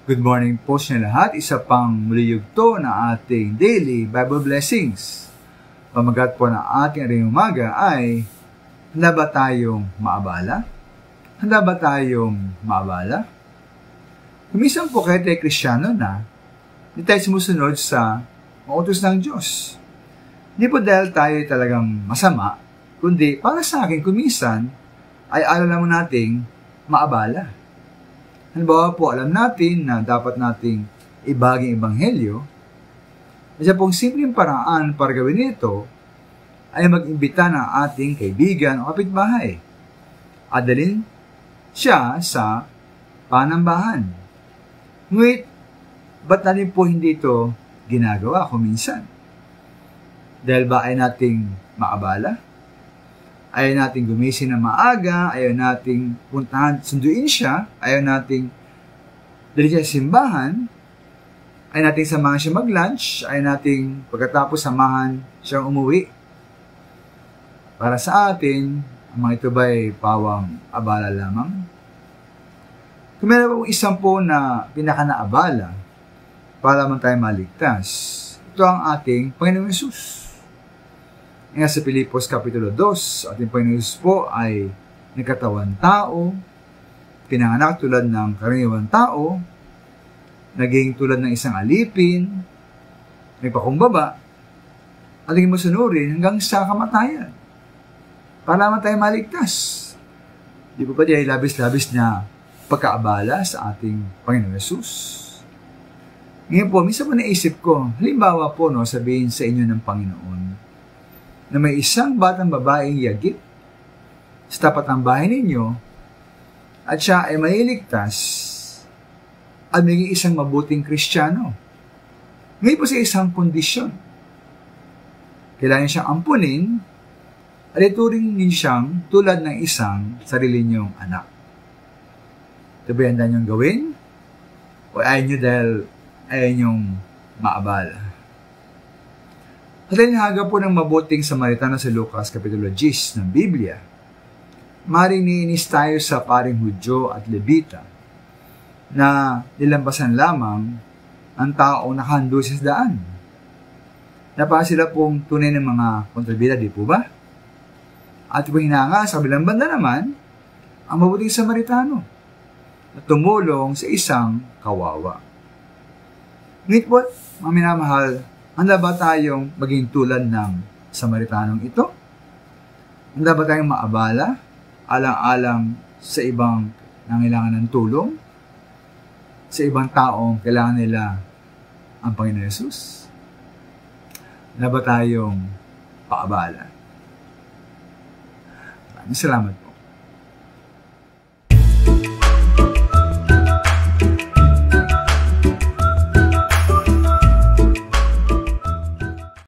Good morning po sa lahat. Isa pang muli yugto na ating daily Bible blessings. Pamagat po na ating aring umaga ay, handa ba tayong maabala? Handa ba tayong maabala? Kumisan po kahit tayo Kristiyano na, hindi tayo sumusunod sa utos ng Diyos. Hindi po dahil tayo talagang masama, kundi para sa akin kumisan ay alam naman nating maabala. Halimbawa po, alam natin na dapat nating ibaging ebanghelyo. Isa pong simpleng paraan para gawin ito ay mag-imbita ng ating kaibigan o kapitbahay. Adalin siya sa panambahan. Ngunit, ba't natin po hindi ito ginagawa kuminsan? Dahil ba ay nating maabala? Ayaw nating gumising na maaga, ayaw nating puntahan, sunduin siya, ayaw nating dali siya sa simbahan, ayaw nating samahan siya mag-lunch, ayaw nating pagkatapos samahan siyang umuwi. Para sa atin, ang mga ito ba'y pawang abala lamang? Kung meron pong isang po na pinaka-naabala para man tayo maligtas, ito ang ating Panginoong Hesus. Nga sa Pilipos Kapitulo 2, ating Panginoon po ay nagkatawan tao, pinanganak tulad ng karaniwang tao, naging tulad ng isang alipin, nagpakumbaba, at naging masunurin hanggang sa kamatayan. Para naman tayo maligtas. Di ba di ay labis-labis na pagkaabala sa ating Panginoon Hesus? Ngayon po, minsan po naisip ko, halimbawa po, sabihin sa inyo ng Panginoon, na may isang batang babaeng yagit sa tapat ng bahay ninyo at siya ay maliligtas at maging isang mabuting Kristiyano. Ngayon po sa isang kondisyon. Kailangan siyang ampunin at ituring din siyang tulad ng isang sarili niyong anak. Ito ba handa niyong gawin? O ayaw niyo dahil ayaw niyong maabala? At haga po ng mabuting Samaritano sa Lucas Kapitulo 10 ng Biblia, maring niinis tayo sa paring Hudyo at Levita na nilampasan lamang ang taong nakahando sa daan. Napaka sila pong tunay ng mga kontrabida, di po ba? At po hinanga sa kabilang banda naman, ang mabuting Samaritano na tumulong sa isang kawawa. Ngunit po, mga minamahal, handa ba tayong maging tulad ng Samaritanong ito? Handa ba tayong maabala, alang-alang sa ibang nangailangan ng tulong? Sa ibang taong kailangan nila ang Panginoon Hesus? Handa ba tayong paabala? Maraming salamat po.